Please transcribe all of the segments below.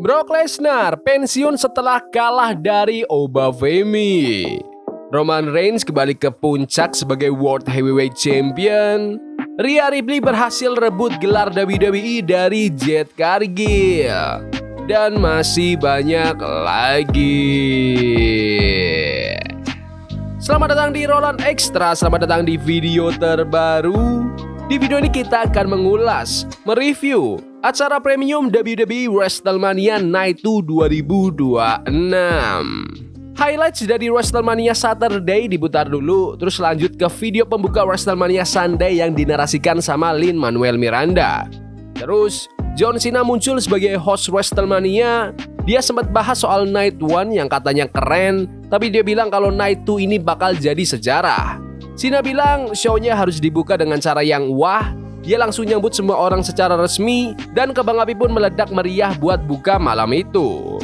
Brock Lesnar pensiun setelah kalah dari Obafemi. Roman Reigns kembali ke puncak sebagai World Heavyweight Champion. Rhea Ripley berhasil rebut gelar WWE dari Jade Cargill. Dan masih banyak lagi. Selamat datang di Roland Extra, selamat datang di video terbaru. Di video ini kita akan mengulas, mereview acara premium WWE WrestleMania Night 2 2026. Highlights dari WrestleMania Saturday diputar dulu, terus lanjut ke video pembuka WrestleMania Sunday yang dinarasikan sama Lin-Manuel Miranda. Terus, John Cena muncul sebagai host WrestleMania. Dia sempat bahas soal Night 1 yang katanya keren, tapi dia bilang kalau Night 2 ini bakal jadi sejarah. Cena bilang show-nya harus dibuka dengan cara yang wah. Dia langsung nyambut semua orang secara resmi dan kembang api pun meledak meriah buat buka malam itu.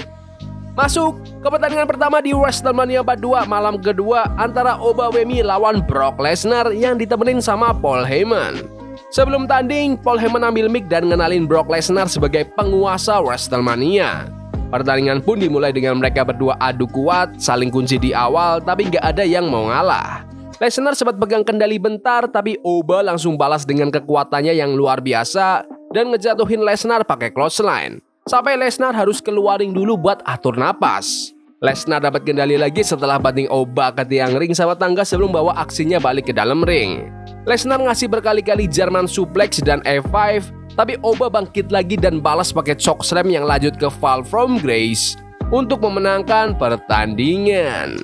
Masuk ke pertandingan pertama di WrestleMania 42 malam kedua antara Obafemi lawan Brock Lesnar yang ditemenin sama Paul Heyman. Sebelum tanding, Paul Heyman ambil mic dan ngenalin Brock Lesnar sebagai penguasa WrestleMania. Pertandingan pun dimulai dengan mereka berdua adu kuat, saling kunci di awal, tapi nggak ada yang mau ngalah. Lesnar sempat pegang kendali bentar, tapi Oba langsung balas dengan kekuatannya yang luar biasa dan ngejatuhin Lesnar pakai clothesline. Sampai Lesnar harus keluarin dulu buat atur napas. Lesnar dapat kendali lagi setelah banting Oba ke tiang ring sama tangga sebelum bawa aksinya balik ke dalam ring. Lesnar ngasih berkali-kali German suplex dan F5, tapi Oba bangkit lagi dan balas pakai chokeslam yang lanjut ke Fall from Grace untuk memenangkan pertandingan.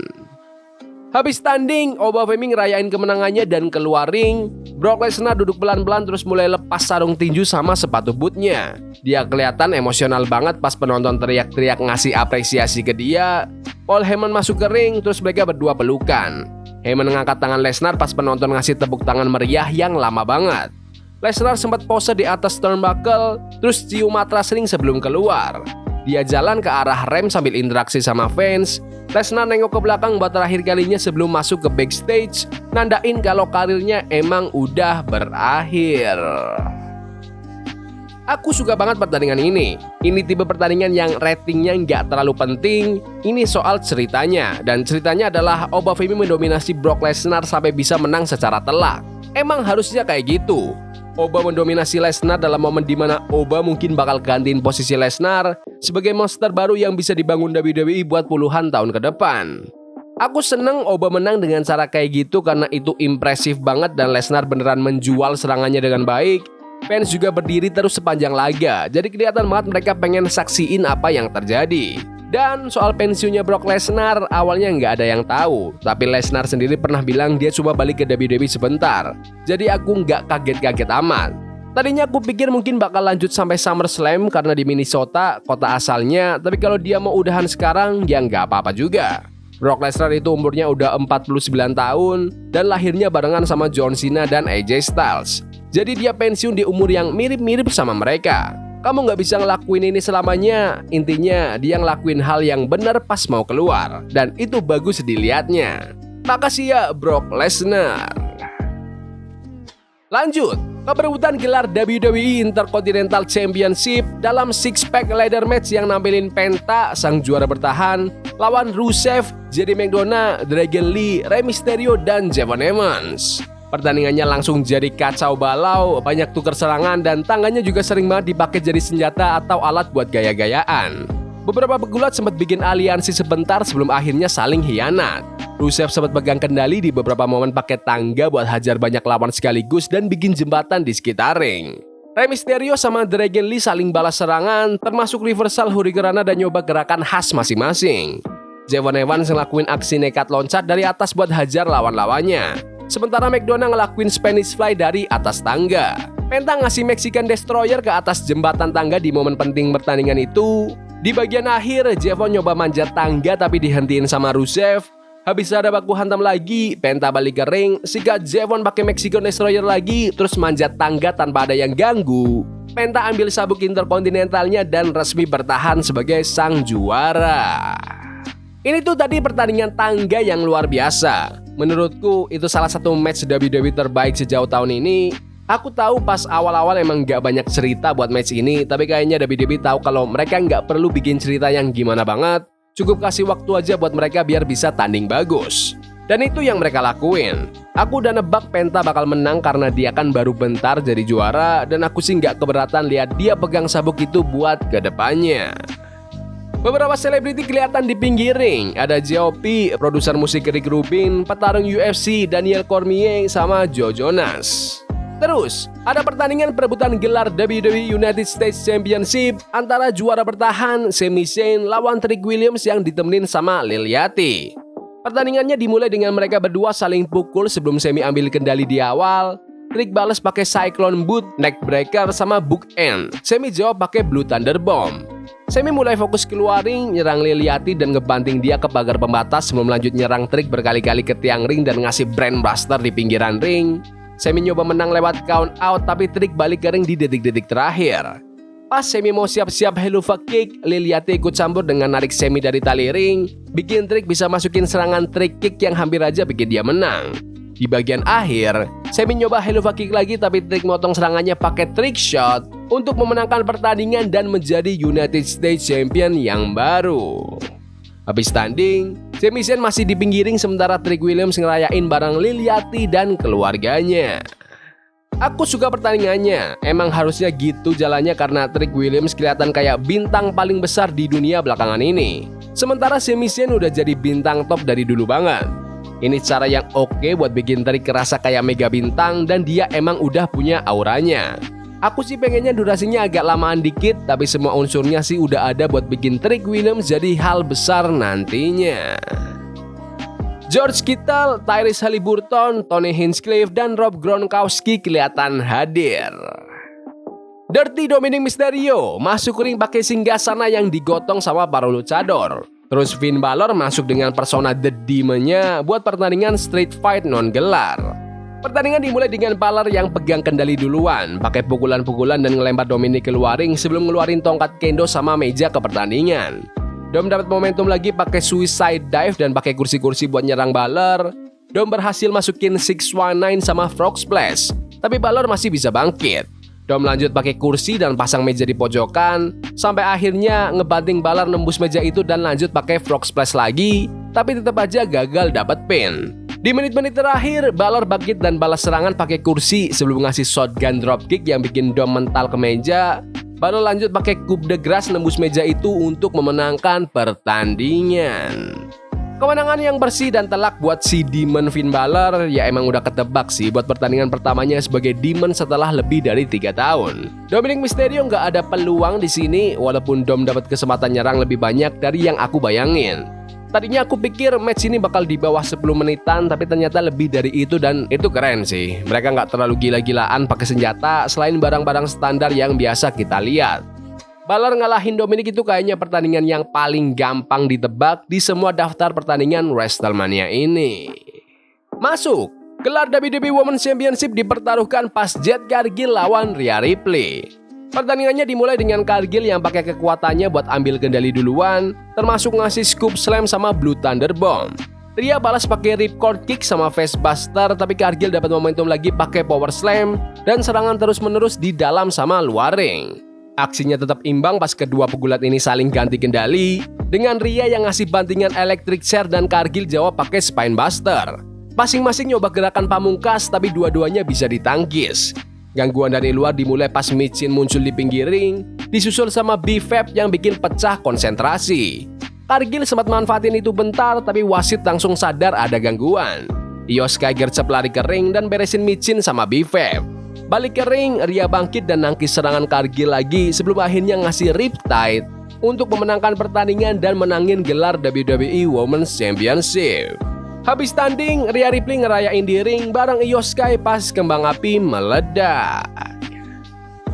Habis tanding, Obafemi ngerayain kemenangannya dan keluar ring. Brock Lesnar duduk pelan-pelan terus mulai lepas sarung tinju sama sepatu bootnya. Dia kelihatan emosional banget pas penonton teriak-teriak ngasih apresiasi ke dia. Paul Heyman masuk ke ring terus mereka berdua pelukan. Heyman mengangkat tangan Lesnar pas penonton ngasih tepuk tangan meriah yang lama banget. Lesnar sempat pose di atas turnbuckle terus cium matras ring sebelum keluar. Dia jalan ke arah rem sambil interaksi sama fans. Lesnar nengok ke belakang buat terakhir kalinya sebelum masuk ke backstage, nandain kalau karirnya emang udah berakhir. Aku suka banget pertandingan ini. Ini tipe pertandingan yang ratingnya nggak terlalu penting. Ini soal ceritanya, dan ceritanya adalah Obafemi mendominasi Brock Lesnar sampai bisa menang secara telak. Emang harusnya kayak gitu. Oba mendominasi Lesnar dalam momen dimana Oba mungkin bakal gantiin posisi Lesnar sebagai monster baru yang bisa dibangun WWE buat puluhan tahun ke depan. Aku seneng Oba menang dengan cara kayak gitu karena itu impresif banget dan Lesnar beneran menjual serangannya dengan baik. Fans juga berdiri terus sepanjang laga, jadi kelihatan banget mereka pengen saksiin apa yang terjadi. Dan soal pensiunnya Brock Lesnar, awalnya nggak ada yang tahu. Tapi Lesnar sendiri pernah bilang dia cuma balik ke WWE sebentar. Jadi aku nggak kaget-kaget amat. Tadinya aku pikir mungkin bakal lanjut sampai SummerSlam karena di Minnesota, kota asalnya. Tapi kalau dia mau udahan sekarang, ya nggak apa-apa juga. Brock Lesnar itu umurnya udah 49 tahun dan lahirnya barengan sama John Cena dan AJ Styles. Jadi dia pensiun di umur yang mirip-mirip sama mereka. Kamu nggak bisa ngelakuin ini selamanya. Intinya dia ngelakuin hal yang benar pas mau keluar. Dan itu bagus dilihatnya. Makasih ya Brock Lesnar. Lanjut ke perebutan gelar WWE Intercontinental Championship dalam six-pack ladder match yang nampilin Penta, sang juara bertahan, lawan Rusev, Jerry McDonough, Dragon Lee, Rey Mysterio, dan Kevin Owens. Pertandingannya langsung jadi kacau balau, banyak tuker serangan dan tangannya juga sering banget dipakai jadi senjata atau alat buat gaya-gayaan. Beberapa pegulat sempat bikin aliansi sebentar sebelum akhirnya saling hianat. Rusev sempat pegang kendali di beberapa momen pakai tangga buat hajar banyak lawan sekaligus dan bikin jembatan di sekitar ring. Rey Mysterio sama Dragon Lee saling balas serangan, termasuk reversal hurricanrana dan nyoba gerakan khas masing-masing. Kevin Owens ngelakuin aksi nekat loncat dari atas buat hajar lawan-lawannya. Sementara McDonough ngelakuin Spanish Fly dari atas tangga. Penta ngasih Mexican Destroyer ke atas jembatan tangga di momen penting pertandingan itu. Di bagian akhir, Jevon nyoba manjat tangga tapi dihentiin sama Rusev. Habis ada baku hantam lagi, Penta balik ke ring, sikat Jevon pakai Mexican Destroyer lagi, terus manjat tangga tanpa ada yang ganggu. Penta ambil sabuk interkontinentalnya dan resmi bertahan sebagai sang juara. Ini tuh tadi pertandingan tangga yang luar biasa. Menurutku itu salah satu match WWE terbaik sejauh tahun ini. Aku tahu pas awal-awal emang nggak banyak cerita buat match ini, tapi kayaknya WWE tahu kalau mereka nggak perlu bikin cerita yang gimana banget, cukup kasih waktu aja buat mereka biar bisa tanding bagus. Dan itu yang mereka lakuin. Aku udah nebak Penta bakal menang karena dia kan baru bentar jadi juara, dan aku sih nggak keberatan lihat dia pegang sabuk itu buat kedepannya. Beberapa selebriti kelihatan di pinggir ring. Ada J.O.P, produser musik Rick Rubin, petarung UFC Daniel Cormier, sama Joe Jonas. Terus, ada pertandingan perebutan gelar WWE United States Championship antara juara bertahan Sami Zayn lawan Trick Williams yang ditemenin sama Lil Yachty. Pertandingannya dimulai dengan mereka berdua saling pukul sebelum Sami ambil kendali di awal. Trick balas pakai Cyclone Boot, Neckbreaker, sama Bookend. Sami jawab pakai Blue Thunder Bomb. Sami mulai fokus keluar ring, nyerang Lil Yachty dan ngebanting dia ke pagar pembatas sebelum lanjut nyerang Trick berkali-kali ke tiang ring dan ngasih Brainbuster di pinggiran ring. Sami nyoba menang lewat count out tapi Trick balik ke ring di detik-detik terakhir. Pas Sami mau siap-siap Helluva Kick, Lil Yachty ikut campur dengan narik Sami dari tali ring, bikin Trick bisa masukin serangan Trick Kick yang hampir aja bikin dia menang. Di bagian akhir, Sami nyoba Helluva Kick lagi tapi Trick motong serangannya pakai Trick Shot untuk memenangkan pertandingan dan menjadi United States Champion yang baru. Habis tanding, Sami Zayn masih di pinggir ring sementara Trick Williams ngerayain bareng Lil Yachty dan keluarganya. Aku suka pertandingannya, emang harusnya gitu jalannya karena Trick Williams kelihatan kayak bintang paling besar di dunia belakangan ini. Sementara Sami Zayn udah jadi bintang top dari dulu banget. Ini cara yang oke buat bikin Trick kerasa kayak mega bintang dan dia emang udah punya auranya. Aku sih pengennya durasinya agak lamaan dikit, tapi semua unsurnya sih udah ada buat bikin Trick Williams jadi hal besar nantinya. George Kittle, Tyrese Haliburton, Tony Hinchcliffe, dan Rob Gronkowski kelihatan hadir. Dirty Dominic Mysterio masuk ring pakai singgasana yang digotong sama para luchador. Terus Finn Balor masuk dengan persona The Demon-nya buat pertandingan street fight non-gelar. Pertandingan dimulai dengan Balor yang pegang kendali duluan, pakai pukulan-pukulan dan ngelempar Dominic keluar ring sebelum ngeluarin tongkat kendo sama meja ke pertandingan. Dom dapat momentum lagi pakai suicide dive dan pakai kursi-kursi buat nyerang Balor. Dom berhasil masukin 619 sama frog splash, tapi Balor masih bisa bangkit. Dom lanjut pakai kursi dan pasang meja di pojokan, sampai akhirnya ngebanting Balor nembus meja itu dan lanjut pakai frog splash lagi, tapi tetap aja gagal dapat pin. Di menit-menit terakhir, Balor bangkit dan balas serangan pakai kursi sebelum ngasih shotgun dropkick yang bikin Dom mental ke meja. Balor lanjut pakai coup de grace nembus meja itu untuk memenangkan pertandingan. Kemenangan yang bersih dan telak buat si Demon Finn Balor ya emang udah ketebak sih buat pertandingan pertamanya sebagai Demon setelah lebih dari 3 tahun. Dominic Mysterio nggak ada peluang di sini walaupun Dom dapat kesempatan nyerang lebih banyak dari yang aku bayangin. Tadinya aku pikir match ini bakal di bawah 10 menitan tapi ternyata lebih dari itu dan itu keren sih. Mereka nggak terlalu gila-gilaan pakai senjata selain barang-barang standar yang biasa kita lihat. Balor ngalahin Dominic itu kayaknya pertandingan yang paling gampang ditebak di semua daftar pertandingan WrestleMania ini. Masuk, gelar WWE Women's Championship dipertaruhkan pas Jade Cargill lawan Rhea Ripley. Pertandingannya dimulai dengan Cargill yang pakai kekuatannya buat ambil kendali duluan, termasuk ngasih scoop slam sama Blue Thunder Bomb. Rhea balas pakai ripcord kick sama face buster, tapi Cargill dapat momentum lagi pakai power slam dan serangan terus-menerus di dalam sama luar ring. Aksinya tetap imbang pas kedua pegulat ini saling ganti kendali, dengan Rhea yang ngasih bantingan electric chair dan Cargill jawab pakai spine buster. Masing-masing nyoba gerakan pamungkas tapi dua-duanya bisa ditangkis. Gangguan dari luar dimulai pas Michin muncul di pinggir ring, disusul sama B-Fab yang bikin pecah konsentrasi. Cargill sempat manfaatin itu bentar tapi wasit langsung sadar ada gangguan. Io Sky gercep lari ke ring dan beresin Michin sama B-Fab. Balik ke ring, Rhea bangkit dan nangkis serangan Cargill lagi sebelum akhirnya ngasih Riptide untuk memenangkan pertandingan dan menangin gelar WWE Women's Championship. Habis tanding, Rhea Ripley ngerayain di ring bareng Io Sky pas kembang api meledak.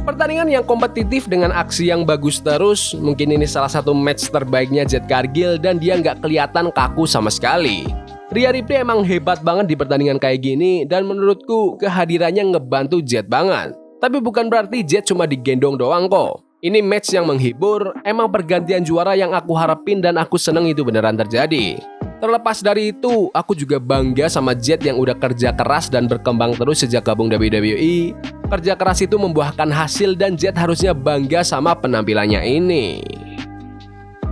Pertandingan yang kompetitif dengan aksi yang bagus terus, mungkin ini salah satu match terbaiknya Jade Cargill dan dia nggak kelihatan kaku sama sekali. Rhea Ripley emang hebat banget di pertandingan kayak gini dan menurutku kehadirannya ngebantu Jade banget. Tapi bukan berarti Jade cuma digendong doang kok. Ini match yang menghibur, emang pergantian juara yang aku harapin dan aku seneng itu beneran terjadi. Terlepas dari itu, aku juga bangga sama Jade yang udah kerja keras dan berkembang terus sejak gabung WWE. Kerja keras itu membuahkan hasil dan Jet harusnya bangga sama penampilannya ini.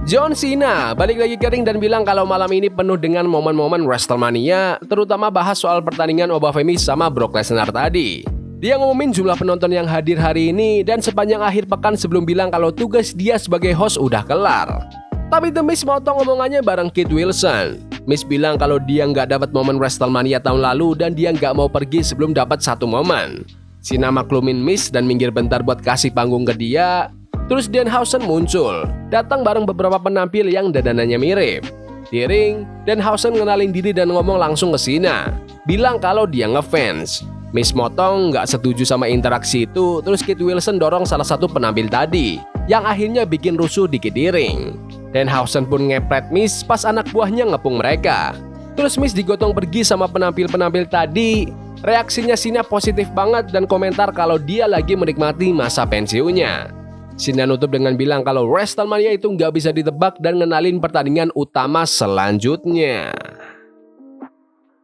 John Cena balik lagi ke ring dan bilang kalau malam ini penuh dengan momen-momen WrestleMania, terutama bahas soal pertandingan Obafemi sama Brock Lesnar tadi. Dia ngumumin jumlah penonton yang hadir hari ini dan sepanjang akhir pekan sebelum bilang kalau tugas dia sebagai host udah kelar. Tapi The Miz motong omongannya bareng Kit Wilson. Miz bilang kalau dia nggak dapat momen WrestleMania tahun lalu dan dia nggak mau pergi sebelum dapat satu momen. Cena maklumin Miz dan minggir bentar buat kasih panggung ke dia. Terus Danhausen muncul, datang bareng beberapa penampil yang dandanannya mirip. Di ring, Danhausen ngenalin diri dan ngomong langsung ke Cena, bilang kalau dia ngefans. Miz motong nggak setuju sama interaksi itu, terus Kit Wilson dorong salah satu penampil tadi, yang akhirnya bikin rusuh dikit di ring. Danhausen pun ngepret Miz pas anak buahnya ngepung mereka. Terus Miz digotong pergi sama penampil-penampil tadi. Reaksinya Cena positif banget dan komentar kalau dia lagi menikmati masa pensiunnya. Cena nutup dengan bilang kalau WrestleMania itu nggak bisa ditebak dan ngenalin pertandingan utama selanjutnya.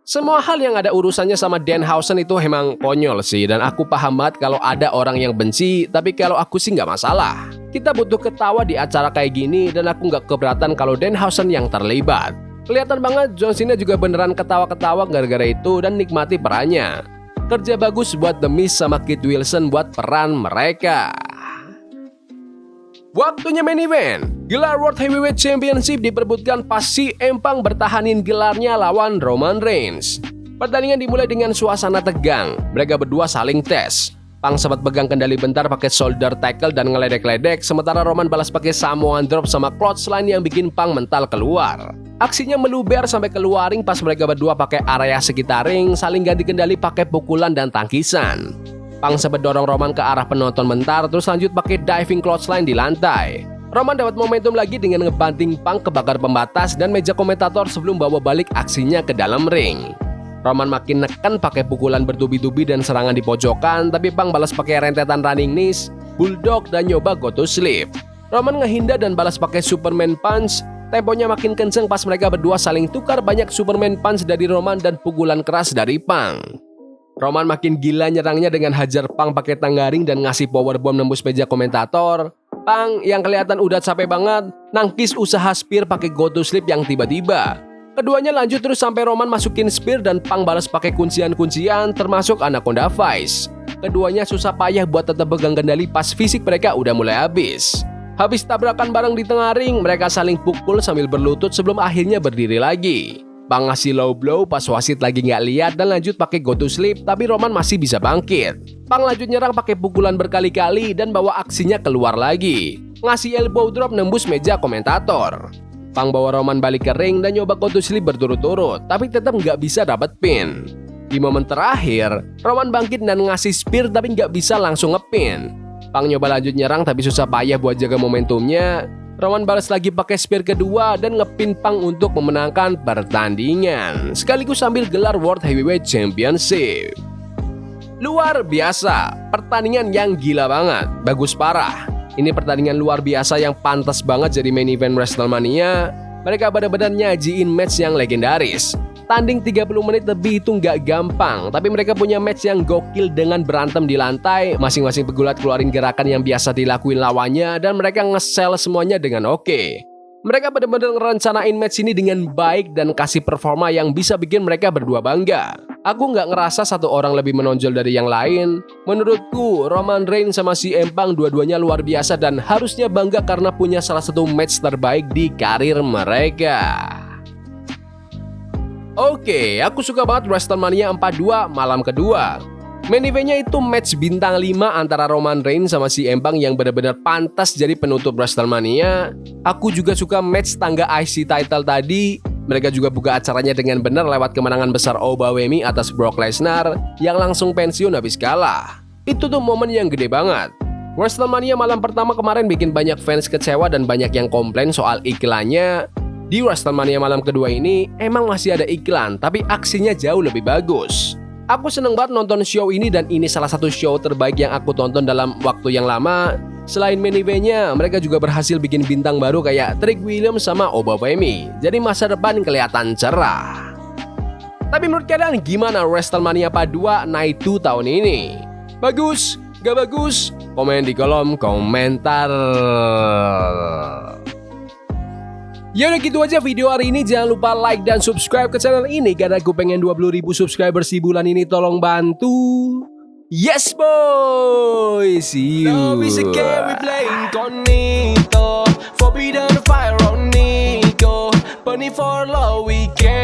Semua hal yang ada urusannya sama Danhausen itu emang konyol sih, dan aku paham banget kalau ada orang yang benci, tapi kalau aku sih nggak masalah. Kita butuh ketawa di acara kayak gini dan aku nggak keberatan kalau Danhausen yang terlibat. Kelihatan banget John Cena juga beneran ketawa-ketawa gara-gara itu dan nikmati perannya. Kerja bagus buat The Miz sama Kit Wilson buat peran mereka. Waktunya main event. Gelar World Heavyweight Championship diperebutkan pas CM Punk bertahanin gelarnya lawan Roman Reigns. Pertandingan dimulai dengan suasana tegang. Mereka berdua saling tes. Punk sempat pegang kendali bentar pakai shoulder tackle dan ngeledek-ledek, sementara Roman balas pakai Samoan drop sama clothesline yang bikin Punk mental keluar. Aksinya meluber sampai keluar ring pas mereka berdua pakai area sekitar ring, saling ganti kendali pakai pukulan dan tangkisan. Punk sempat dorong Roman ke arah penonton bentar, terus lanjut pakai diving clothesline di lantai. Roman dapat momentum lagi dengan ngebanting Punk ke pagar pembatas dan meja komentator sebelum bawa balik aksinya ke dalam ring. Roman makin neken pakai pukulan bertubi-tubi dan serangan di pojokan, tapi Punk balas pakai rentetan running knees, bulldog dan nyoba go to sleep. Roman ngehindar dan balas pakai Superman punch. Temponya makin kenceng pas mereka berdua saling tukar banyak Superman punch dari Roman dan pukulan keras dari Punk. Roman makin gila nyerangnya dengan hajar Punk pakai tanggaring dan ngasih powerbomb nembus meja komentator. Punk yang kelihatan udah capek banget nangkis usaha spear pakai go to sleep yang tiba-tiba. Keduanya lanjut terus sampai Roman masukin spear dan Punk balas pakai kuncian-kuncian termasuk Anaconda Vice. Keduanya susah payah buat tetap pegang kendali pas fisik mereka udah mulai habis. Habis tabrakan bareng di tengah ring, mereka saling pukul sambil berlutut sebelum akhirnya berdiri lagi. Punk ngasih low blow pas wasit lagi nggak lihat dan lanjut pakai go to sleep, tapi Roman masih bisa bangkit. Punk lanjut nyerang pakai pukulan berkali-kali dan bawa aksinya keluar lagi. Ngasih elbow drop nembus meja komentator. Punk bawa Roman balik ke ring dan nyoba go to sleep berturut-turut, tapi tetap nggak bisa dapat pin. Di momen terakhir, Roman bangkit dan ngasih spear tapi nggak bisa langsung ngepin. Punk nyoba lanjut nyerang tapi susah payah buat jaga momentumnya. Roman balas lagi pakai spear kedua dan ngepin Punk untuk memenangkan pertandingan, sekaligus sambil gelar World Heavyweight Championship. Luar biasa, pertandingan yang gila banget, bagus parah. Ini pertandingan luar biasa yang pantas banget jadi main event WrestleMania. Mereka benar-benar nyajiin match yang legendaris. Tanding 30 menit lebih itu nggak gampang, tapi mereka punya match yang gokil dengan berantem di lantai. Masing-masing pegulat keluarin gerakan yang biasa dilakuin lawannya dan mereka nge-sell semuanya dengan oke. Mereka benar-benar ngerencanain match ini dengan baik dan kasih performa yang bisa bikin mereka berdua bangga. Aku nggak ngerasa satu orang lebih menonjol dari yang lain. Menurutku, Roman Reigns sama CM Punk dua-duanya luar biasa dan harusnya bangga karena punya salah satu match terbaik di karir mereka. Oke, aku suka banget WrestleMania 42 malam kedua. Main eventnya itu match bintang 5 antara Roman Reigns sama CM Punk yang benar-benar pantas jadi penutup WrestleMania. Aku juga suka match tangga IC title tadi. Mereka juga buka acaranya dengan benar lewat kemenangan besar Obafemi atas Brock Lesnar yang langsung pensiun habis kalah. Itu tuh momen yang gede banget. WrestleMania malam pertama kemarin bikin banyak fans kecewa dan banyak yang komplain soal iklannya. Di WrestleMania malam kedua ini emang masih ada iklan, tapi aksinya jauh lebih bagus. Aku seneng banget nonton show ini dan ini salah satu show terbaik yang aku tonton dalam waktu yang lama. Selain main event-nya, mereka juga berhasil bikin bintang baru kayak Trick Williams sama Obafemi. Jadi masa depan kelihatan cerah. Tapi menurut kalian gimana WrestleMania 42 Night 2 tahun ini? Bagus, gak bagus? Komen di kolom komentar. Ya udah gitu aja video hari ini. Jangan lupa like dan subscribe ke channel ini karena gue pengen 20.000 subscriber si bulan ini. Tolong bantu. Yes boy, see you. Love is a game we play incognito. Forbidden fire on Nico. Burning for love we can.